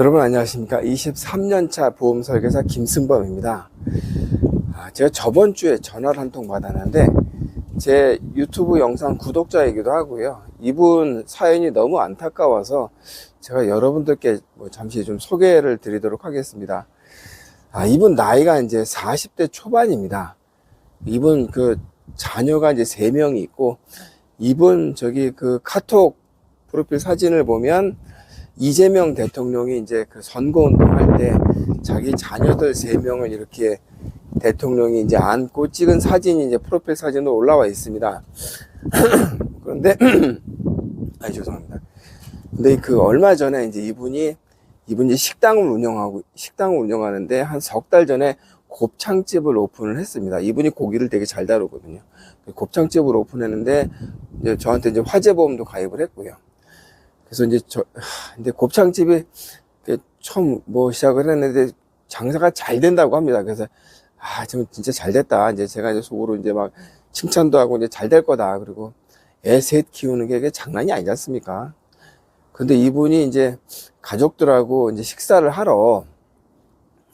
여러분 안녕하십니까. 23년차 보험 설계사 김승범입니다. 제가 저번 주에 전화를 한 통 받았는데 제 유튜브 영상 구독자이기도 하고요. 이분 사연이 너무 안타까워서 제가 여러분들께 잠시 좀 소개를 드리도록 하겠습니다. 이분 나이가 이제 40대 초반입니다. 이분 자녀가 이제 3명이 있고, 이분 카톡 프로필 사진을 보면 이재명 대통령이 이제 선거 운동할 때 자기 자녀들 3명을 이렇게 대통령이 이제 안고 찍은 사진이 이제 프로필 사진으로 올라와 있습니다. 그런데 죄송합니다. 근데 얼마 전에 이제 이분이 식당을 운영하는데 한 석 달 전에 곱창집을 오픈을 했습니다. 이분이 고기를 되게 잘 다루거든요. 곱창집을 오픈했는데 이제 저한테 이제 화재보험도 가입을 했고요. 그래서 이제 곱창집이 처음 시작을 했는데 장사가 잘 된다고 합니다. 그래서 진짜 잘 됐다. 이제 제가 이제 속으로 이제 막 칭찬도 하고 이제 잘 될 거다. 그리고 애 셋 키우는 게 장난이 아니지 않습니까? 근데 이분이 이제 가족들하고 이제 식사를 하러,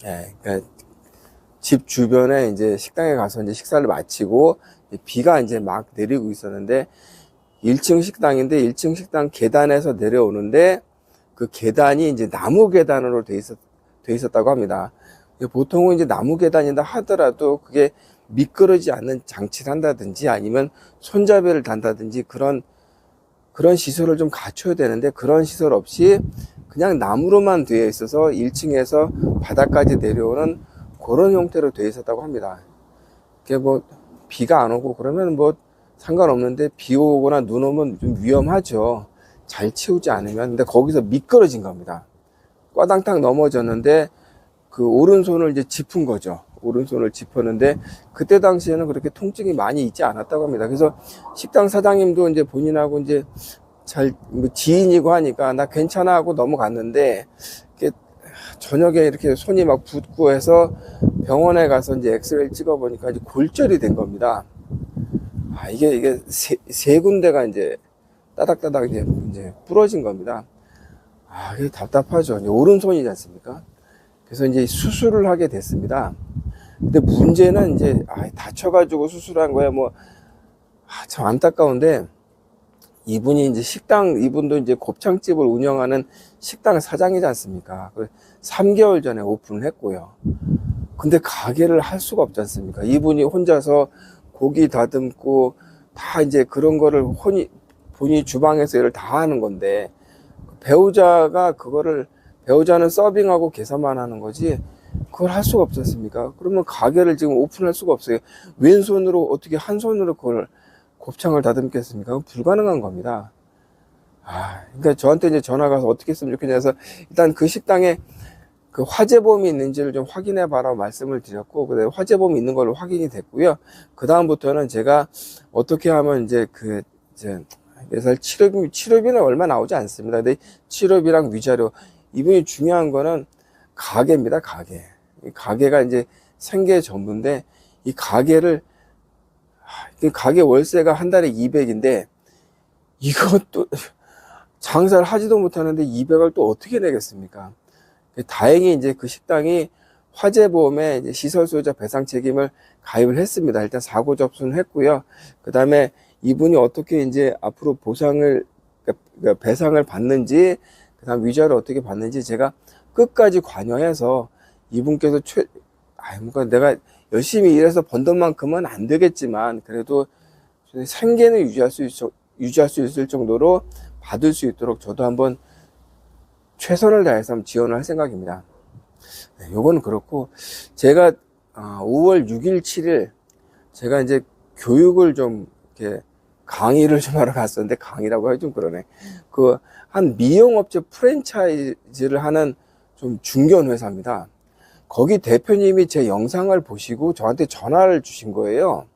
그러니까 집 주변에 이제 식당에 가서 이제 식사를 마치고 비가 이제 막 내리고 있었는데 1층 식당인데 1층 식당 계단에서 내려오는데 그 계단이 이제 나무 계단으로 돼 있었다고 합니다. 보통은 이제 나무 계단이다 하더라도 그게 미끄러지지 않는 장치를 한다든지 아니면 손잡이를 단다든지 그런 시설을 좀 갖춰야 되는데 그런 시설 없이 그냥 나무로만 되어 있어서 1층에서 바닥까지 내려오는 그런 형태로 되어 있었다고 합니다. 그게 비가 안 오고 그러면 상관없는데 비 오거나 눈 오면 좀 위험하죠. 잘 치우지 않으면. 근데 거기서 미끄러진 겁니다. 꽈당탕 넘어졌는데 오른손을 이제 짚은 거죠. 오른손을 짚었는데 그때 당시에는 그렇게 통증이 많이 있지 않았다고 합니다. 그래서 식당 사장님도 이제 본인하고 이제 지인이고 하니까 나 괜찮아 하고 넘어갔는데 저녁에 이렇게 손이 막 붓고 해서 병원에 가서 이제 엑스레이를 찍어보니까 이제 골절이 된 겁니다. 이게 세 군데가 이제 따닥따닥 이제 부러진 겁니다. 이게 답답하죠. 이제 오른손이지 않습니까? 그래서 이제 수술을 하게 됐습니다. 근데 문제는 이제 다쳐가지고 수술한 거야. 참 안타까운데 이분도 이제 곱창집을 운영하는 식당 사장이지 않습니까? 3개월 전에 오픈을 했고요. 근데 가게를 할 수가 없지 않습니까? 이분이 혼자서 고기 다듬고 다 이제 그런 거를 본인이 주방에서 일을 다 하는 건데 배우자는 서빙하고 계산만 하는 거지 그걸 할 수가 없지 않습니까? 그러면 가게를 지금 오픈할 수가 없어요. 왼손으로 어떻게 한 손으로 그걸 곱창을 다듬겠습니까? 불가능한 겁니다. 그러니까 저한테 이제 전화가 와서 어떻게 했으면 좋겠냐 해서 일단 그 식당에 화재보험이 있는지를 좀 확인해 봐라 말씀을 드렸고, 그다음에 화재보험이 있는 걸로 확인이 됐고요. 그 다음부터는 제가 어떻게 하면 이제 사실 치료비는 얼마 나오지 않습니다. 근데 치료비랑 위자료, 이분이 중요한 거는 가게입니다. 가게가 이제 생계 전부인데 이 가게 월세가 한 달에 200인데 이것도 장사를 하지도 못하는데 200을 또 어떻게 내겠습니까? 다행히 이제 그 식당이 화재보험에 이제 시설 소유자 배상 책임을 가입을 했습니다. 일단 사고 접수는 했고요. 그 다음에 이분이 어떻게 이제 앞으로 배상을 받는지, 그 다음 위자료를 어떻게 받는지 제가 끝까지 관여해서 이분께서 내가 열심히 일해서 번 돈만큼은 안 되겠지만 그래도 생계는 유지할 수 있을 정도로 받을 수 있도록 저도 한번 최선을 다해서 지원을 할 생각입니다. 요거는 그렇고, 제가 5월 6일, 7일 제가 이제 교육을 좀 이렇게 강의를 좀 하러 갔었는데, 강의라고 하기 좀 그러네. 한 미용업체 프랜차이즈를 하는 좀 중견 회사입니다. 거기 대표님이 제 영상을 보시고 저한테 전화를 주신 거예요.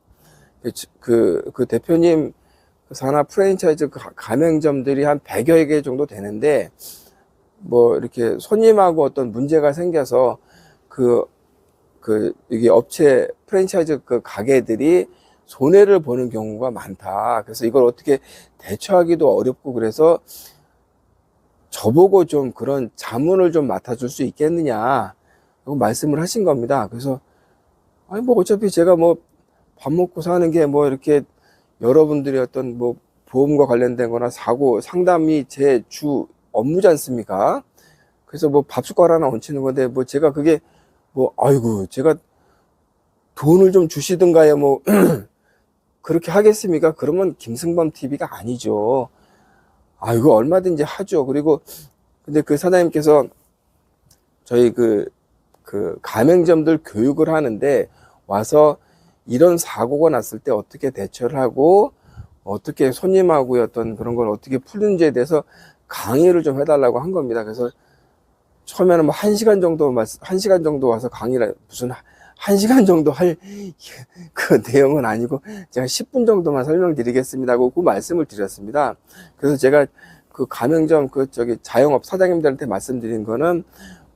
그 대표님 산하 프랜차이즈 가맹점들이 한 100여 개 정도 되는데, 이렇게 손님하고 어떤 문제가 생겨서 이게 업체 프랜차이즈 가게들이 손해를 보는 경우가 많다. 그래서 이걸 어떻게 대처하기도 어렵고, 그래서 손님하고 어떤 문제가 생겨서 손님하고 어떤 문제가 생겨서 손해를 보는 경우가 많다. 그래서 이걸 어떻게 대처하기도 어렵고, 그래서 손님하고 어떤 문제가 생겨서 손해를 보는 경우가 많다. 그래서 이걸 어떻게 대처하기도 어렵고, 그래서 저보고 좀 그런 자문을 좀 맡아줄 수 있겠느냐 라고 말씀을 하신 겁니다. 그래서 아니 뭐 어차피 제가 뭐 밥 먹고 사는 게 뭐 이렇게 여러분들이 어떤 뭐 보험과 관련된 거나 사고 상담이 제 주 업무지 않습니까? 그래서 뭐 밥숟갈 하나 얹히는 건데 뭐 제가 그게 뭐 아이고 제가 돈을 좀 주시든가요 뭐 그렇게 하겠습니까? 그러면 김승범 TV가 아니죠. 이거 얼마든지 하죠. 그리고 근데 그 사장님께서 저희 그 가맹점들 교육을 하는데 와서 이런 사고가 났을 때 어떻게 대처를 하고 어떻게 손님하고의 어떤 그런 걸 어떻게 푸는지에 대해서 강의를 좀 해달라고 한 겁니다. 그래서 처음에는 뭐 1시간 정도 와서 강의를 무슨 1시간 정도 할 그 내용은 아니고 제가 10분 정도만 설명드리겠습니다고 그 말씀을 드렸습니다. 그래서 제가 그 가맹점 자영업 사장님들한테 말씀드린 거는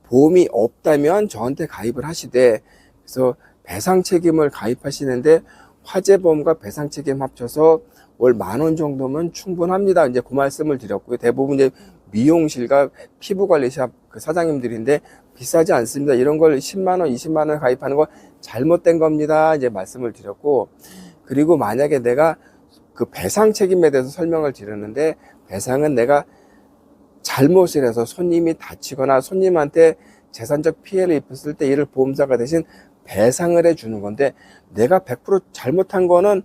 보험이 없다면 저한테 가입을 하시되 그래서 배상 책임을 가입하시는데 화재보험과 배상 책임 합쳐서 월 10,000원 정도면 충분합니다. 이제 그 말씀을 드렸고요. 대부분 이제 미용실과 피부관리샵 그 사장님들인데 비싸지 않습니다. 이런 걸 10만원, 20만원 가입하는 거 잘못된 겁니다. 이제 말씀을 드렸고, 그리고 만약에 내가 그 배상 책임에 대해서 설명을 드렸는데, 배상은 내가 잘못을 해서 손님이 다치거나 손님한테 재산적 피해를 입었을 때 이를 보험사가 대신 배상을 해주는 건데, 내가 100% 잘못한 거는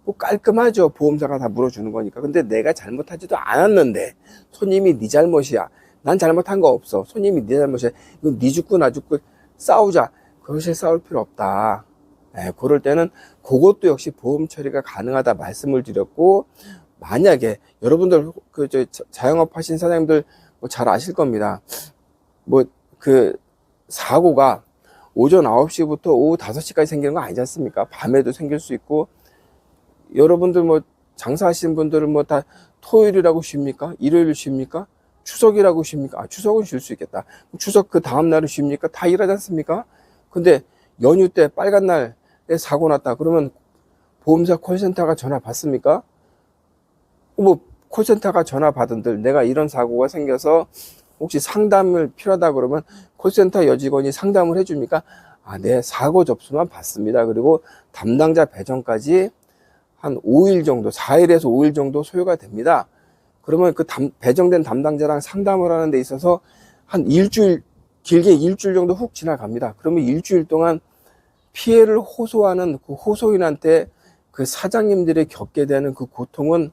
뭐 깔끔하죠. 보험사가 다 물어주는 거니까. 근데 내가 잘못하지도 않았는데 손님이 네 잘못이야. 난 잘못한 거 없어. 손님이 네 잘못이야. 이건 네 죽고 나 죽고 싸우자. 그것이 싸울 필요 없다. 그럴 때는 그것도 역시 보험 처리가 가능하다 말씀을 드렸고, 만약에 여러분들 자영업 하신 사장님들 뭐 잘 아실 겁니다. 뭐 사고가 오전 9시부터 오후 5시까지 생기는 거 아니지 않습니까? 밤에도 생길 수 있고, 여러분들 뭐 장사하시는 분들은 뭐 다 토요일이라고 쉽니까? 일요일 쉽니까? 추석이라고 쉽니까? 추석은 쉴 수 있겠다. 추석 그 다음 날은 쉽니까? 다 일하지 않습니까? 근데 연휴 때 빨간 날에 사고 났다. 그러면 보험사 콜센터가 전화 받습니까? 뭐 콜센터가 전화 받은들 내가 이런 사고가 생겨서 혹시 상담을 필요하다 그러면 콜센터 여직원이 상담을 해줍니까? 네, 사고 접수만 받습니다. 그리고 담당자 배정까지 한 5일 정도, 4일에서 5일 정도 소요가 됩니다. 그러면 그 배정된 담당자랑 상담을 하는 데 있어서 한 일주일, 길게 일주일 정도 훅 지나갑니다. 그러면 일주일 동안 피해를 호소하는 그 호소인한테 그 사장님들이 겪게 되는 그 고통은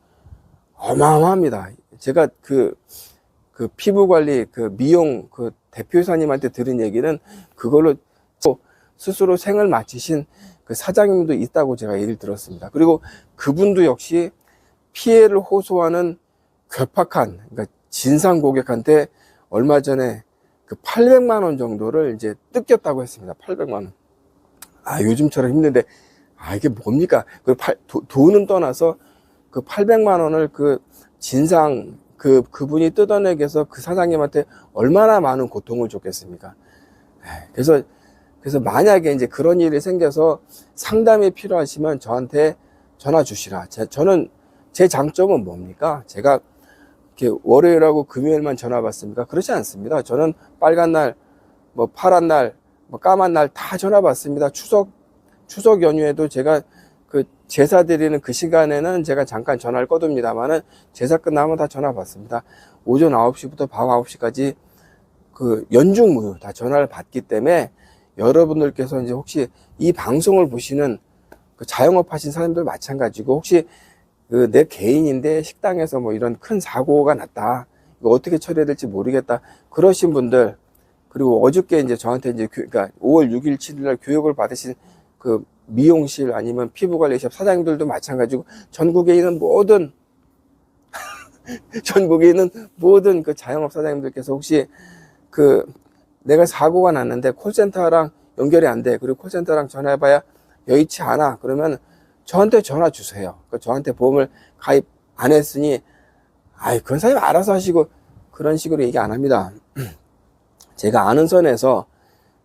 어마어마합니다. 제가 그 피부관리, 미용 대표이사님한테 들은 얘기는 그걸로 스스로 생을 마치신 그 사장님도 있다고 제가 얘기를 들었습니다. 그리고 그분도 역시 피해를 호소하는 괴팍한, 그러니까 진상 고객한테 얼마 전에 그 800만 원 정도를 이제 뜯겼다고 했습니다. 800만 원. 요즘처럼 힘든데, 이게 뭡니까? 돈은 떠나서 그 800만 원을 그 진상, 그분이 뜯어내기 위해서 그 사장님한테 얼마나 많은 고통을 줬겠습니까? 그래서 만약에 이제 그런 일이 생겨서 상담이 필요하시면 저한테 전화 주시라. 저는 제 장점은 뭡니까? 제가 이렇게 월요일하고 금요일만 전화 받습니까? 그렇지 않습니다. 저는 빨간 날, 뭐 파란 날, 뭐 까만 날 다 전화 받습니다. 추석 연휴에도 제가 그 제사 드리는 그 시간에는 제가 잠깐 전화를 꺼둡니다만은 제사 끝나면 다 전화 받습니다. 오전 9시부터 밤 9시까지 그 연중무휴 다 전화를 받기 때문에 여러분들께서 이제 혹시 이 방송을 보시는 그 자영업 하신 사람들 마찬가지고, 혹시 내 개인인데 식당에서 뭐 이런 큰 사고가 났다, 이거 어떻게 처리해야 될지 모르겠다, 그러신 분들, 그리고 어저께 이제 저한테 이제 그러니까 5월 6일 7일날 교육을 받으신 그 미용실 아니면 피부관리샵 사장님들도 마찬가지고, 전국에 있는 모든 그 자영업 사장님들께서 혹시 내가 사고가 났는데 콜센터랑 연결이 안 돼. 그리고 콜센터랑 전화해봐야 여의치 않아. 그러면 저한테 전화 주세요. 저한테 보험을 가입 안 했으니, 그런 사람이 알아서 하시고, 그런 식으로 얘기 안 합니다. 제가 아는 선에서,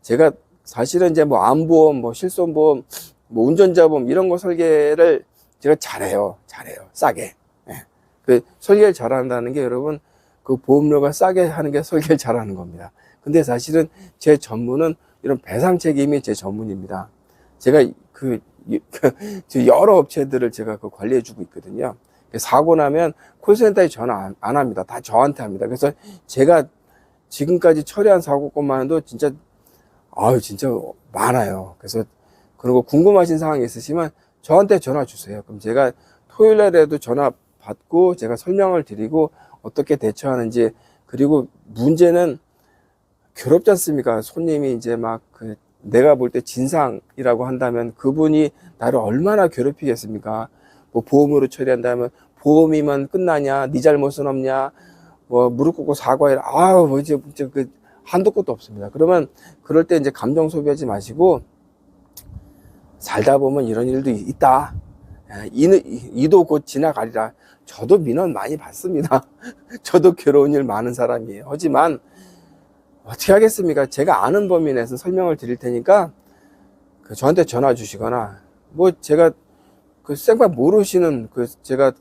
제가 사실은 이제 뭐 암보험, 뭐 실손보험, 뭐 운전자보험 이런 거 설계를 제가 잘해요. 싸게. 설계를 잘한다는 게 여러분, 그 보험료가 싸게 하는 게 설계를 잘하는 겁니다. 근데 사실은 제 전문은 이런 배상 책임이 제 전문입니다. 제가 여러 업체들을 제가 관리해 주고 있거든요. 사고 나면 콜센터에 전화 안 합니다. 다 저한테 합니다. 그래서 제가 지금까지 처리한 사고 건만 해도 진짜 많아요. 그래서 그리고 궁금하신 사항이 있으시면 저한테 전화 주세요. 그럼 제가 토요일 날에도 전화 받고 제가 설명을 드리고 어떻게 대처하는지. 그리고 문제는 괴롭지 않습니까? 손님이 이제 내가 볼 때 진상이라고 한다면 그분이 나를 얼마나 괴롭히겠습니까? 뭐 보험으로 처리한다면 보험이면 끝나냐? 네 잘못은 없냐? 뭐 무릎 꿇고 사과해라. 이제 한도 끝도 없습니다. 그러면 그럴 때 이제 감정 소비하지 마시고 살다 보면 이런 일도 있다. 이도 곧 지나가리라. 저도 민원 많이 받습니다. 저도 괴로운 일 많은 사람이에요. 하지만 어떻게 하겠습니까? 제가 아는 범위 내에서 설명을 드릴 테니까 저한테 전화 주시거나 뭐 제가 생판 모르시는 제가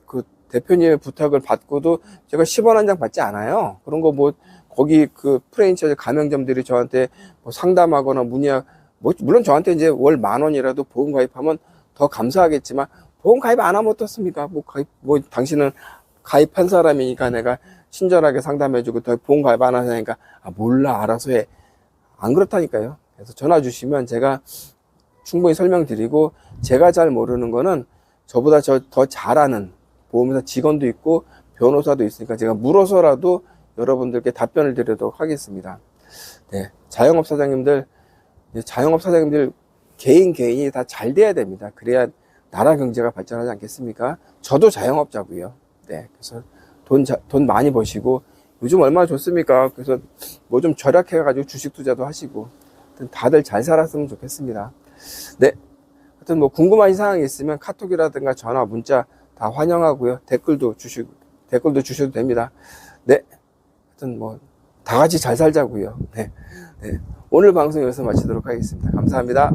대표님의 부탁을 받고도 제가 10원 한 장 받지 않아요. 그런 거 거기 프랜차이즈 가맹점들이 저한테 상담하거나 물론 저한테 이제 월 10,000원이라도 보험 가입하면 더 감사하겠지만 보험 가입 안 하면 어떻습니까? 당신은 가입한 사람이니까 내가 친절하게 상담해주고 더 보험 가입 안 하니까 몰라 알아서 해. 안 그렇다니까요. 그래서 전화 주시면 제가 충분히 설명드리고 제가 잘 모르는 거는 저보다 더 잘하는 보험회사 직원도 있고 변호사도 있으니까 제가 물어서라도 여러분들께 답변을 드리도록 하겠습니다. 네, 자영업 사장님들 개인이 다 잘 돼야 됩니다. 그래야 나라 경제가 발전하지 않겠습니까? 저도 자영업자고요. 네, 그래서 돈 많이 버시고 요즘 얼마나 좋습니까? 그래서 뭐 좀 절약해가지고 주식 투자도 하시고 다들 잘 살았으면 좋겠습니다. 네, 하여튼 뭐 궁금한 사항이 있으면 카톡이라든가 전화, 문자 다 환영하고요. 댓글도 주셔도 됩니다. 네, 하여튼 뭐 다 같이 잘 살자고요. 네, 오늘 방송 여기서 마치도록 하겠습니다. 감사합니다.